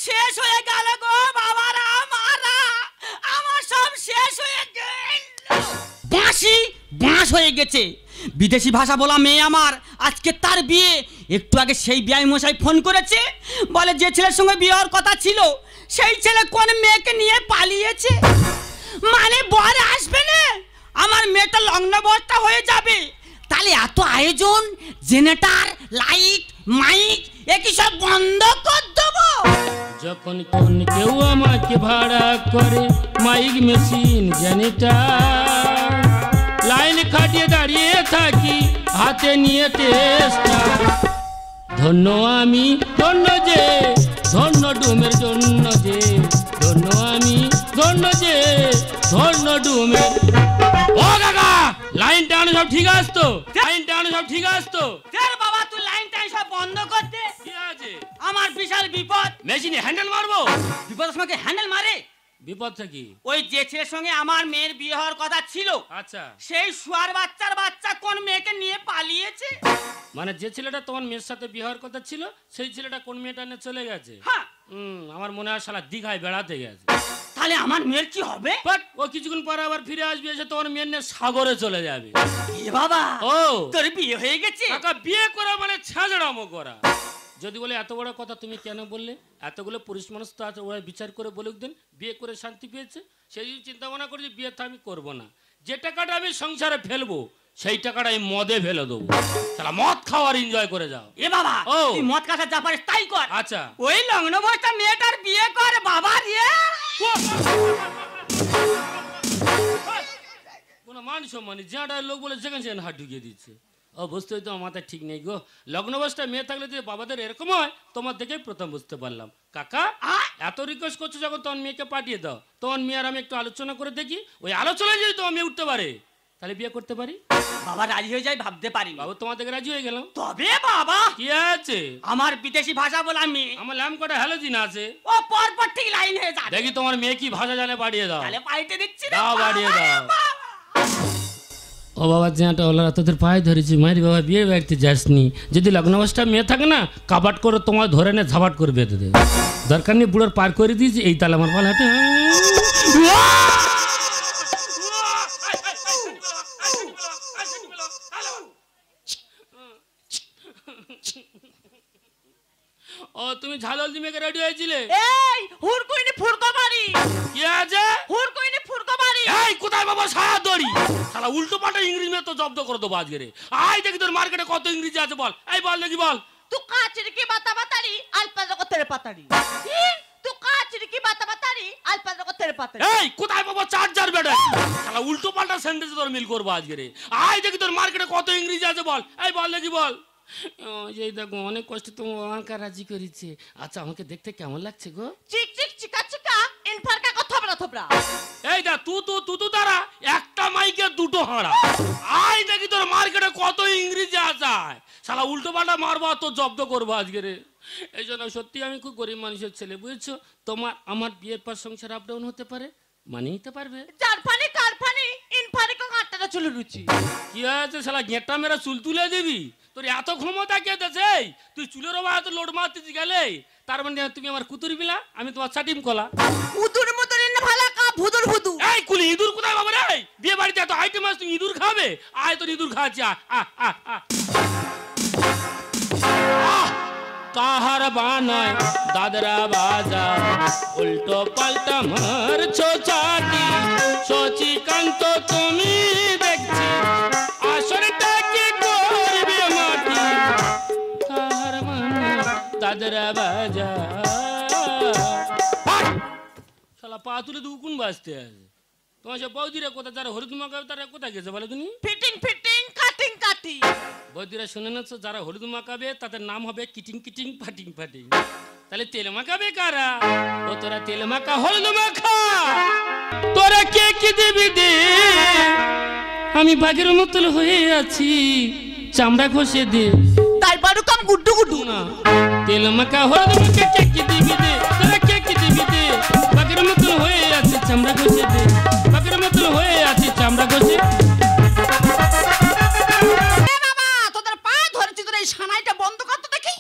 শেষ হয়ে গেল গো বাবারা, আমার সব শেষ হয়ে গেল। বাঁশি বাঁশ হয়ে গেছে। বিদেশি ভাষা বলা মেয়ে আমার, আজকে তার বিয়ে। একটু আগে সেই বিয়াই মশাই ফোন করেছে, বলে যে ছেলের সঙ্গে বিয়ে হওয়ার কথা ছিল সেই ছেলে কোন মেয়েকে নিয়ে পালিয়েছে। মানে বর আসবে না, আমার মেয়েটা লগ্নবর্তা হয়ে যাবে। তাহলে এত আয়োজন, জেনারেটর, লাইট, মাইক একই সব বন্ধ করে দেবো। যখন কোন কেউ আমাকে ভাড়া করে, মাইক, মেশিন, জেনারেটর, লাইন খাটিয়ে দাঁড়িয়ে থাকি হাতে নিয়ে টেস্টার। ধন্য আমি, ধন্য যে, ধন্য ডুমের জন্য যে, ধন্য আমি, ধন্য যে, ধন্য ডুমের। ও কাকা, লাইন টানো সব ঠিক আছে তো? লাইন টানো সব ঠিক আছে তো? বাবা তুই লাইন টাইন সব বন্ধ কর দে। কি আছে? আমার বিশাল বিপদ। মেশিনে হ্যান্ডেল মারবো? বিপদের সময় হ্যান্ডেল মারে? বিপদটা কি? ওই যে ছেলের সঙ্গে আমার মেয়ের বিয়ে হওয়ার কথা ছিল, আচ্ছা, সেই শুয়ার বাচ্চার বাচ্চা কোন মেয়েকে নিয়ে পালিয়েছে। মানে যে ছেলেটা তোমার মেয়ের সাথে বিয়ে হওয়ার কথা ছিল সেই ছেলেটা কোন মেয়েটা নিয়ে চলে গেছে? হ্যাঁ। আমার মনে হয় শালা দীঘায় বেড়াতে গেছে। তাহলে আমার মেয়ের কি হবে? বাট ও কিছুক্ষণ পরে আবার ফিরে আসবে, এসে তোমার মেয়ের নিয়ে সাগরে চলে যাবে। এ বাবা, ও তোর বিয়ে হয়ে গেছে? কাকা, বিয়ে করা মানে ছাজড়ামো করা। যদি বলে এত বড় কথা তুমি কেন বললে, এতগুলো পুরুষ মানুষ তো আছে, ওরা বিচার করে বলুক দেন বিয়ে করে শান্তি পেয়েছে। সেই জন্য চিন্তা ভাবনা করি যে বিয়ে তো আমি করবো না। যে টাকাটা আমি সংসারে ফেলবো সেই টাকাটা আমি মদে ফেলে দেবো। তাহলে মদ খাওয়ার এনজয় করে যাও। এ বাবা, ও তুই মদ খাওয়া যা পারিস তাই কর। আচ্ছা, ওই লগ্নবর্তা মেয়েটার বিয়ে কর বাবা রে। কোনো মান সম্মানী যাটা লোক বলে যেখানে সেখানে হাত ঢুকিয়ে দিচ্ছে। অবশ্যই তো আমার মাথায় ঠিক নেই গো। লগ্নবর্ষটা মেয়ে থাকলে যে বাবাদের এরকম হয় তোমার দেখেই প্রথম বুঝতে পারলাম। কাকা, এত রিকোয়েস্ট করছো যখন তোমার মেয়েকে পাঠিয়ে দাও, তোমার মেয়ে আর আমি একটু আলোচনা করে দেখি। ওই আলোচনায় যদি তোমার মেয়ে উঠতে পারে তাহলে বিয়ে করতে পারি। বাবা রাজি হয়ে যায় ভাবতে পারি। বাবু তোমার থেকে রাজি হয়ে গেলাম। তবে বাবা কি আছে? আমার বিদেশি ভাষা বলা মেয়ে, আমার ল্যাম কটা হ্যালোজিন আছে, ও পরপর ঠিক লাইন হয়ে যাবে। দেখি তোমার মেয়ে কি ভাষা জানে, পাঠিয়ে দাও। তাহলে পাইতে দিচ্ছি না, দাও, পাঠিয়ে দাও। বাবা। ও বাবা, যেটা ওলারা তোদের পায়ে ধরেছি, মায়ের বাবা বিয়ে বাড়িতে যাসনি। যদি লগ্নবর্ষটা মেয়ে থাকে না, কাবাট করে তোমার ধরে নে ঝাবাট করে বেঁধে দেবে। দরকার নেই, বুড়োর পার করে দিয়েছি, এই তালে আমার পাল হাতে। ও তুমি ঝালহলদি মেঘে রেডি হয়েছিলে? এই হুড়কুইনি ফুরকো মারি। কি আছে? হুড়কুইনি ফুরকো মারি। এই কোথায় বাবা সারা দড়ি? শালা উল্টো পাল্টা ইংরেজি মে তো জব্দ করে দেবো আজকে রে। আই দেখি তোর মার্কেটে কত ইংরেজি আছে বল। এই বল দেখি বল। তু কাচরি কি বাতা বাতারি আলপাজা কো তেরে পাতারি। তু কাচরি কি বাতা বাতারি আলপাজা কো তেরে পাতারি। এই কোথায় বাবা চার্জার ব্যাটারি? শালা উল্টো পাল্টা সেন্টেন্স তোর মিল করবো আজকে রে। আই দেখি তোর মার্কেটে কত ইংরেজি আছে বল। এই বল দেখি বল। এই দেখো অনেক কষ্ট তোমার আমাকে রাজি করেছে। আচ্ছা আমাকে দেখতে কেমন লাগছে গো? চিক চিক চিকা চিকা ইনফারকা কো থবরা থবরা। এই দা তু তারা একটা মাইকে দুটো হাঁড়া। আই দেখি তোর মার্কেটে কত ইংরেজি আছে। শালা উল্টো পাল্টা মারবো তো জব্দ করবো আজকে রে। এই জন্য সত্যি আমি খুব গরিব মানুষের ছেলে, বুঝেছো? তোমার আমার বিয়ের পর সংসার আপ ডাউন হতে পারে, মানিয়ে নিতে পারবে। জারফানি কারফানি ইনফারিকো কাটটা চলে রুচি। কি আছে শালা গেঁটা মেরা চুল তুলে দিবি? তোর এত ক্ষমতা কে দেছে? তুই চুলের ওপর এত লোড মারতেছি গেলে, তার মানে তুমি আমার কুতুর বিলা, আমি তোমার চাটিম কলা। উদুর মুদুর ইন ভালা কা ভুদুর ভুদু। এই কুলি ইঁদুর কোথায় বাবা রে? বিয়ে বাড়িতে এত আইটেম আছে, তুমি ইঁদুর খাবে? আয় তোর ইঁদুর খাচ্ছি। কাহার বানায় দাদরা বাজা, উল্টো পাল্টা মারছো চাটি। শচিকান্ত তুমি দেখছি আসরটা কি করবে মাটি। কাহার বানায় দাদরা বাজা। শালা পা তুলে দুকুন বাজতে আছে। তোমার সব বৌদিরা কোথায়, যারা হলুদ মাখাবে তারা কোথায় গেছে বলো তুমি? ফিটিং ফিটিং কাটিং কাটি। বৌদিরা শুনে নাছো, যারা হলুদ মাখাবে তাদের নাম হবে কিটিং কিটিং ফাটিং ফাটিং। তাহলে তেল মাখাবে কারা? ও তোরা তেল মাখা হলুদ মাখা। তোরা কে কি দিবি দে, আমি বাঘের মতল হয়ে আছি, চামড়া ঘষে দে। তাই বারু কাম গুড্ডু গুড্ডু না, তেল মাখা হলুদ মাখা কে কি দিবি দে, তোরা কে কি দিবি দে, বাঘের মতল হয়ে আছি, চামড়া ঘষে দে। বাঘের মতল হয়ে আছি, চামড়া ঘষে। বাবা তোদের পা ধরেছি, তোর এই সানাইটা বন্ধ কর তো দেখি।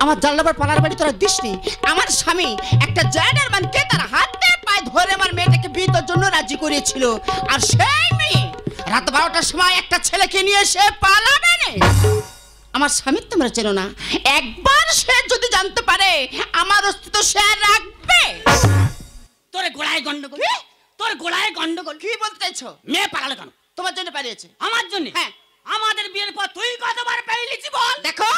আমার জানলাবার পালার বাড়ি তোরা দিসনি। আমার স্বামী একটা জেন্টলম্যানকে তার হাতে পায়ে ধরে আমার মেয়েটাকে বিয়ের জন্য রাজি করেছিল, আর সেই মেয়ে রাত 12টার সময় একটা ছেলেকে নিয়ে সে পালাবে না। আমার স্বামী তোমরা চেনো না, একবার সে যদি জানতে পারে আমার অস্তিত্ব সে রাখবে। তোর গোড়ায় গন্ডগোল, তোর গোড়ায় গন্ডগোল। কি বলতে চাইছো? মেয়ে পালালো কেন? তোমার জন্য পালিয়েছে। আমার জন্য? হ্যাঁ। আমাদের বিয়ের পর তুই কতবার পাইলিছি বল? দেখো,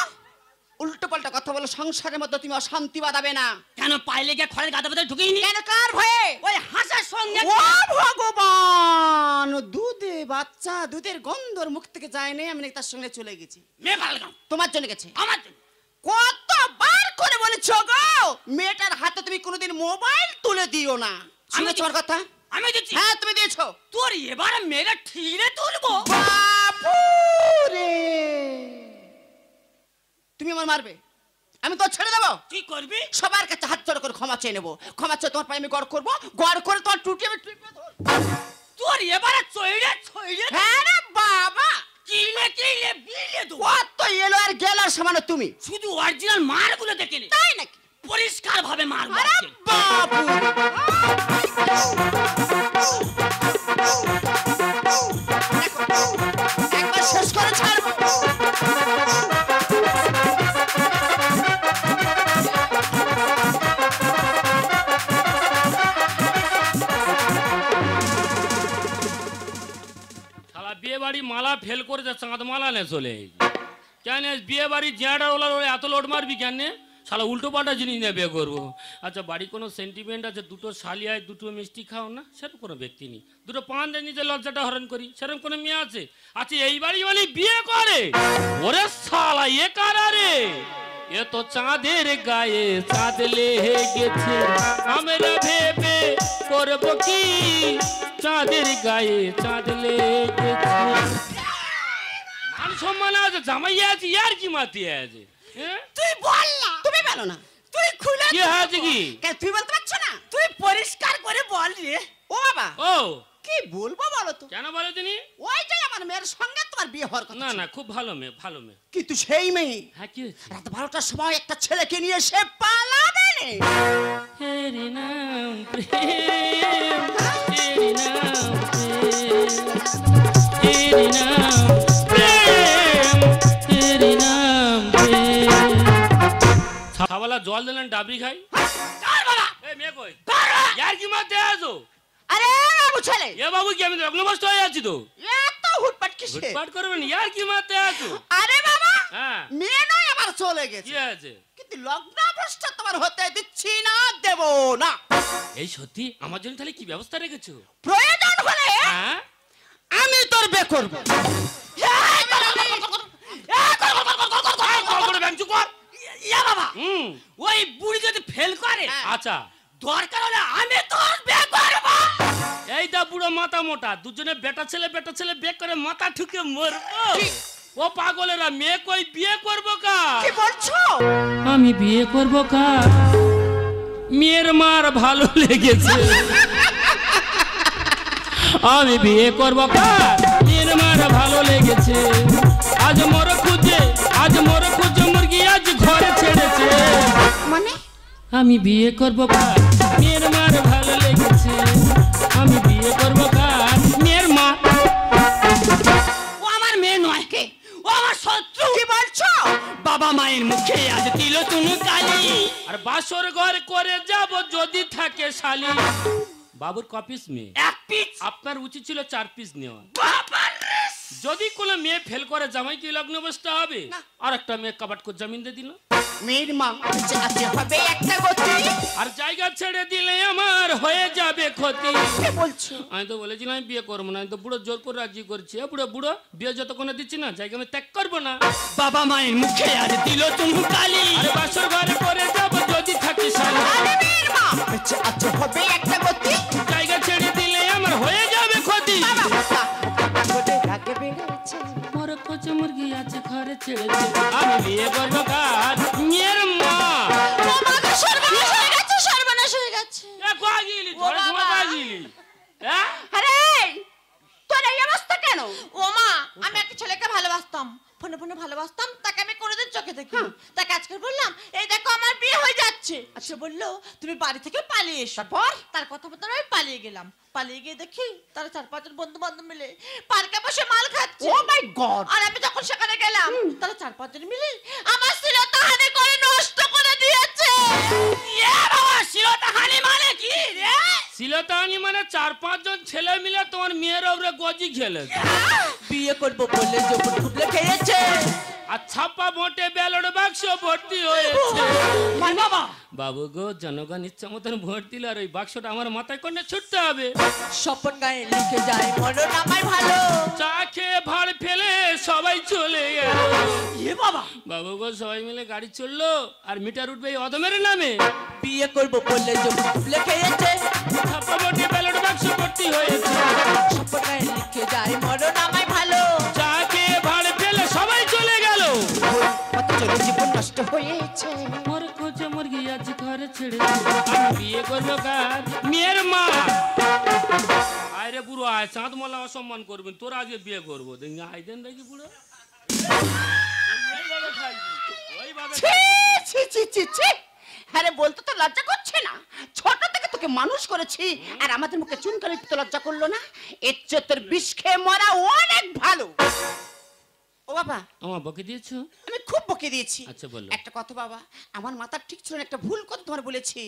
উল্টো পাল্টা কথা বলো, সংসারের মধ্যে তুমি অশান্তি বাঁধাবে না। কেন পাইলে গিয়ে খড়ের গাদা ভেতরে ঢুকিনি? কেন, কার ভয়ে? ওই হাসার সঙ্গে। ও ভগবান, দুধে বাচ্চা, দুধের গন্ধর মুখ থেকে যায় না, আমি তার সঙ্গে চলে গেছি। মেয়ে পালালো কেন? তোমার জন্য গেছে। আমার জন্য। কতবার করে বলেছো গো, মেয়েটার হাতে তুমি কোনোদিন মোবাইল তুলে দিও না। আমি তোমার কথা আমি দিচ্ছি। হ্যাঁ, তুমি দিয়েছো। তোর এবার মেয়েরা ঠিরে তুলবো। বাপুরে, তুমি আমার মারবে, আমি তো ছেড়ে দেবো। কি করবি? সবার কাছে হাত জোড় করে ক্ষমা চেয়ে নেবো। ক্ষমা চেয়ে তোমার পায়ে আমি গড় করবো, গড় করে তোমার টুটি আমি টিপে ধরবো। তোর এবারে চইরে চইরে। হ্যাঁ রে বাবা, কিলে কিলে বিলে দো। কত এলো আর গেল আর সমান তুমি। শুধু অরিজিনাল মারগুলো দেখেলি? তাই নাকি? পরিষ্কার ভাবে মার। আরে বাবু, একবার শেষ করে ছাড়বো। শালা বিয়ে বাড়ি মালা ফেল করে যা চাঁদ মালা নে চলে কেন বিয়ে বাড়ি জ্যাঁটা ওলার ওরে এত লোড মারবি কেন? শালা উল্টো পাল্টা জিনিস নিয়ে বিয়ে করবো। আচ্ছা, বাড়ি কোনো সেন্টিমেন্ট আছে? দুটো শালি আয়, দুটো মিষ্টি খাও না, সেরকম কোনো ব্যক্তি নেই। দুটো পান দিয়ে নিজের লজ্জাটা হরণ করি, সেরকম কোনো মেয়ে আছে? আচ্ছা, এই বাড়ি বলি বিয়ে করে? ওরে শালা এ কারা রে? এ তো চাঁদের গায়ে চাঁদ লেগে গেছে, আমরা ভেবে করবো কি? চাঁদের গায়ে চাঁদ লেগে গেছে। মান সম্মান আছে, জামাই আছে, ইয়ার কি মাতি আছে? তুই বল না। তুমি বলো না। তুই খুলে কি হয়েছে কি? কেন তুই বলতে পারছো না? তুই পরিষ্কার করে বল রে। ও বাবা, ও কি বলবো বলো তো? কেন বলো তিনি? ওই যে আমার মেয়ের সঙ্গে তোমার বিয়ে হওয়ার কথা। না না, খুব ভালো মেয়ে, ভালো মেয়ে। কিন্তু সেই মেয়ে হ্যাঁ, কি হয়েছে? রাত 12টার সময় একটা ছেলেকে নিয়ে সে পালাবে না। তেরি নাম প্রেম, তেরি নাম প্রেম, তেরি নাম প্রেম, তেরি নাম প্রেম। ছাওয়ালা জল দিলেন ডাবরি খাই। কার বাবা? এই মেয়ে কই? কার? ইয়ার কি মারতে আছো? আরে বাবু ছেলে, এ বাবু কি আমি লগ্নভ্রষ্ট হয়ে আছি তো? এত হুটপাট কিসে? হুটপাট করবেন, ইয়ার কি মারতে আছো? আরে বাবা, হ্যাঁ, মেয়ে নয় আবার চলে কি গেছে, আছে? কিন্তু লগ্নভ্রষ্ট তোমার হতে দিচ্ছি না, দেব না। এই সত্যি আমার জন্য তাহলে কি ব্যবস্থা রেখেছো? প্রয়োজন হলে হ্যাঁ, আমি তোর বে করব। ইয়া বাবা, হুম, ওই বুড়ি যদি ফেল করে, আচ্ছা, দরকার হলে আমি তোর বিয়ে করব। এই দা বুড়ো মাথা মোটা, দুজনে বেটা ছেলে বেক করে মাথা ঠুকে মরবো। ও পাগলেরা, মেয়ে কই বিয়ে করবো কার? কি বলছো? আমি বিয়ে করবো কার? মেয়ের মার ভালো লেগেছে। আমি বিয়ে করবো কার? মেয়ের মার ভালো লেগেছে। আজ মোর খুঁজে মুরগি আজ ঘরে ছেড়েছে। মানে আমি বিয়ে করবো কার? মেয়ের মার ভালো লেগেছে। আমি বিয়ে করবো কার? মেয়ের মা। ও আমার মেয়ে নয়, কে ও আমার শত্রু। কি বলছো? বাবা মায়ের মুখে আজ তিল তুনু কালি। আর বাসর ঘর করে যাব যদি থাকে শালি। বাবুর কপিস মেয়ে, এক পিস। আপনার উচিত ছিল 4 পিস নেওয়া। বাবা রে, যদি কোনো মেয়ে ফেল করে, জামাই কি লগ্ন বসতে হবে? আর একটা মেয়ে কাবাট করে জামিন দিয়ে দিল। মেয়ের মা আছে হবে একটা গতি। আর জায়গা ছেড়ে দিলে আমার হয়ে যাবে ক্ষতি। কি বলছো? আমি তো বলেছিলাম আমি বিয়ে করবো না, আমি তো বুড়ো জোর করে রাজি করছি। বুড়ো বুড়ো বিয়ে যতক্ষণে দিচ্ছি না, জায়গা আমি ত্যাগ করবো না। বাবা মায়ের মুখে আজ তিল তুনু কালি। আরে বাসর ঘরে করে যাব যদি থাকে শালি। আরে মেয়ের মা আছে হবে একটা গতি। জায়গা ছেড়ে দিলে আমার হয়ে যাবে ক্ষতি। মোর কোচে মুরগি আছে ঘরে ছেড়েছে। আমি বিয়ে করবো কার? মেয়ের মা। সর্বনাশ হয়ে গেছে। কোয়াগিলি ঝড়ে সময় কোয়াগিলি। হ্যাঁ, আরে তোর এই অবস্থা কেন? ও মা, আমি একটা ছেলেকে ভালোবাসতাম, ভালোবাসতাম, ফোনে ফোনে ভালোবাসতাম, তাকে আমি কোনোদিন চোখে দেখি তাকে আজকে বললাম এই দেখো আমার বিয়ে হয়ে যাচ্ছে, সে বললো তুমি বাড়ি থেকে পালিয়ে এসো। তারপর তার কথা মতো আমি পালিয়ে গেলাম, পালিয়ে গিয়ে দেখি তারা 4-5 জন বন্ধু বান্ধব মিলে পার্কে বসে মাল খাচ্ছে। ও মাই গড! আর আমি যখন সেখানে গেলাম তারা 4-5 জন মিলে আমার শ্লীলতাহানি করে নষ্ট করে দিয়েছে। বাবা শ্লীলতাহানি মানে কি রে? শ্লীলতাহানি মানে 4-5 জন ছেলে মিলে তোমার মেয়ের উপরে গজি খেলেছে। বিয়ে করবো বলে যখন খুবলে খেয়েছে আর ছাপ্পা ভোটে ব্যালট বাক্স ভর্তি হয়েছে। বাবা বাবু গো, জনগণ ইচ্ছা মতন ভোট দিল আর ওই বাক্সটা আমার মাথায় করে ছুটতে হবে। স্বপন গায়ে লিখে যায় মরণ আমায় ভালো, চা খেয়ে ভাড় ফেলে সবাই চলে গেল। বাবা বাবু গো, সবাই মিলে গাড়ি চললো আর মিটার উঠবে এই অদমের নামে। বিয়ে করবো বলে যখন খুবলে খেয়েছে ছাপ্পা ভোটে ব্যালট বাক্স ভর্তি হয়েছে। স্বপন গায়ে লিখে যায় মরণ আমায় ভালো, চা খেয়ে ভাড় ফেলে সবাই চলে গেল। কত চলে জীবন নষ্ট হয়েছে। মোর খোঁজে মুরগি আজ ঘরে ছেড়ে আমি বিয়ে করবো কার? মেয়ের মা। আরে বুড়ো আয়, চাঁদ মোলা অসম্মান করবেন, তোরা আজকে বিয়ে করবো। দেখি আই দেন দেখি বুড়ো। ওইভাবে খাইছি, ওইভাবে ছি ছি ছি ছি ছি! আরে বলতে তো লজ্জা করছে না? ছোট থেকে তোকে মানুষ করেছি আর আমাদের মুখে চুন করে তো লজ্জা করলো না? এর চেয়ে তোর বিষ খেয়ে মরা অনেক ভালো। ও বাবা, আমার বকে দিয়েছো? আমি খুব বকে দিয়েছি। আচ্ছা বলো। একটা কথা বাবা, আমার মাথা ঠিক ছিল না, একটা ভুল কথা তোমার বলেছি।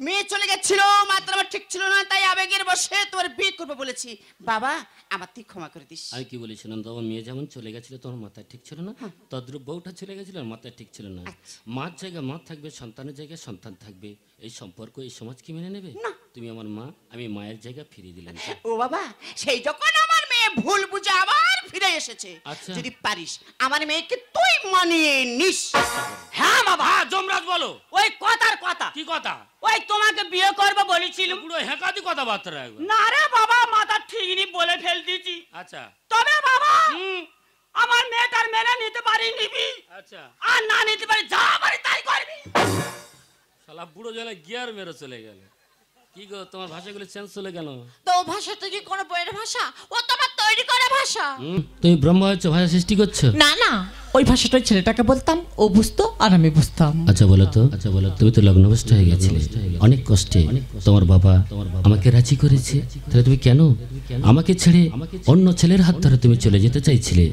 মেয়ে চলে গেছিল, মাথা আমার ঠিক ছিল না, তাই আবেগের বসে তোমার বিয়ে করবে বলেছি। বাবা আমার তুই ক্ষমা করে দিস। আমি কি বলেছিলাম? তোমার মেয়ে যেমন চলে গেছিল তোমার মাথায় ঠিক ছিল না, তদ্রুপ বউটা চলে গেছিল আর মাথায় ঠিক ছিল না। মার জায়গায় মা থাকবে, সন্তানের জায়গায় সন্তান থাকবে। এই সম্পর্ক এই সমাজ কি মেনে নেবে? না। তুমি আমার মা, আমি মায়ের জায়গা ফিরিয়ে দিলাম। ও বাবা, সেই যখন আমার মেয়ে ভুল বুঝে আবার ফিরে এসেছে, আচ্ছা। যদি পারিস আমার মেয়েকে তুই মানিয়ে নিস। হ্যাঁ বাবা, হ্যাঁ জমরাজ বলো। ওই কথার কথা। কি কথা? ওই তোমাকে বিয়ে করবো বলেছিলাম। পুরো হেঁকাতি কথাবার্তা রাখবে। না রে বাবা, মাথা ঠিকই বলে ফেল দিয়েছি। আচ্ছা। তবে বাবা হুম। আমার মেয়েটার মেনে নিতে পারি নিবি, আচ্ছা। আর না নিতে পারি যা পারি তাই করবি। শালা বুড়ো জলে গিয়ার মেরে চলে গেল। কি গো, তোমার ভাষাগুলো চেঞ্জ চলে গেল? তো ভাষা তো কি কোনো বইয়ের ভাষা? ও তোমার তৈরি করা ভাষা। তুমি ব্রহ্ম হচ্ছে ভাষা সৃষ্টি করছো? না না, ওই ভাষাটা ওই ছেলেটাকে বলতাম, ও বুঝতো আর আমি বুঝতাম। আচ্ছা বলো তো, তুমি তো লগ্নভ্রষ্ট হয়ে গেছিলে অনেক কষ্টে। তোমার বাবা আমাকে রাজি করেছে, তাহলে তুমি কেন আমাকে ছেড়ে অন্য ছেলের হাত ধরে তুমি চলে যেতে চাইছিলে?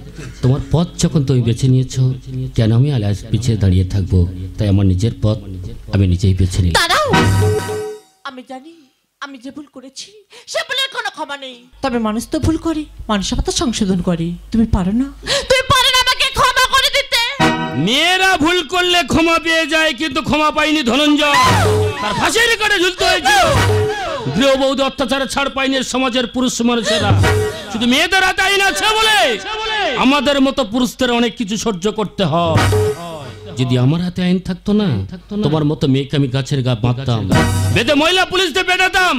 তোমার পথ যখন তুমি বেছে নিয়েছো, কেন আমি আজ পিছিয়ে দাঁড়িয়ে থাকবো? তাই আমার নিজের পথ আমি নিজেই বেছে নিলাম। দাঁড়াও, আমি জানি আমি যে ভুল করেছি সে ভুলের কোনো ক্ষমা নেই, তবে মানুষ তো ভুল করে, মানুষ আবার তো সংশোধন করে। তুমি পারো না, তুমি পারো না আমাকে ক্ষমা করে দিতে? মেয়েরা ভুল করলে ক্ষমা পেয়ে যায়, কিন্তু ক্ষমা পাইনি ধনঞ্জয়। তার ফাঁসির কাটে ঝুলতে হয়েছিল। গৃহবধূ অত্যাচারে ছাড় পাইনি সমাজের পুরুষ মানুষেরা। শুধু মেয়েদের হাতে আইন আছে বলে আমাদের মতো পুরুষদের অনেক কিছু সহ্য করতে হয়। যদি আমার হাতে আইন থাকতো না, তোমার মতো মেয়েকে আমি গাছের গা বাঁধতাম, বেঁধে মহিলা পুলিশদের পেটাতাম,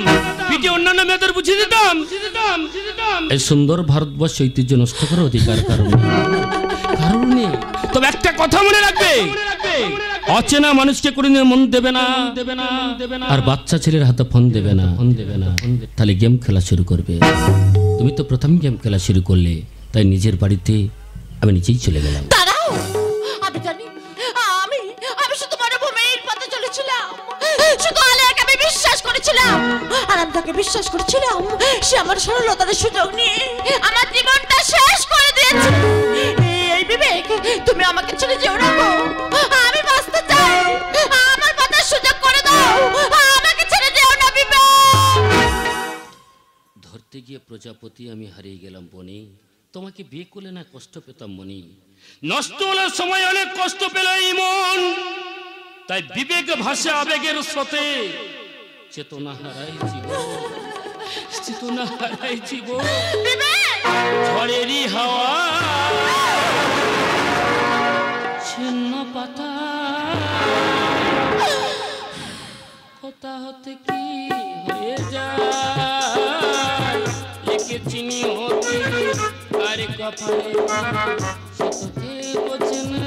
পিঠে অন্যান্য মেয়েদের বুঝিয়ে দিতাম। এই সুন্দর ভারতবর্ষ ঐতিহ্য নষ্ট করার অধিকার কারণে। তবে একটা কথা মনে রাখবে, অচেনা মানুষকে কোনোদিন মন দেবে না, আর বাচ্চা ছেলের হাতে ফোন দেবে না। তাহলে গেম খেলা শুরু করবে। তুমি তো প্রথম গেম খেলা শুরু করলে, তাই নিজের বাড়িতে আমি নিজেই চলে গেলাম। দাঁড়াও, আমি জানি আমি শুধু মরুভূমির পথে চলেছিলাম, শুধু আলেয়াকে আমি বিশ্বাস করেছিলাম, আর আমি তাকে বিশ্বাস করেছিলাম। সে আমার সরলতার সুযোগ নিয়ে আমার জীবনটা শেষ করে দিয়েছে। এই বিবেক, তুমি আমাকে ছেড়ে যেও না গো, আমি বাঁচতে চাই, আমার বাঁচার সুযোগ করে দাও, আমাকে ছেড়ে যেও না বিবেক। ধরতে গিয়ে প্রজাপতি আমি হারিয়ে গেলাম বনে, তোমাকে বিয়ে করলে না কষ্ট পেতাম মনি। নষ্ট হওয়ার সময় অনেক কষ্ট পেল এই মন, তাই বিবেক ভাষা আবেগের স্রোতে চেতনা হারাই জীবন, চেতনা হারাই জীবন। ঝড়েরই হাওয়া ছিন্ন পাতা, কোথা হতে কি হয়ে যায়, একে চিনি হতে আর কপালে সে তোকে বোঝে না।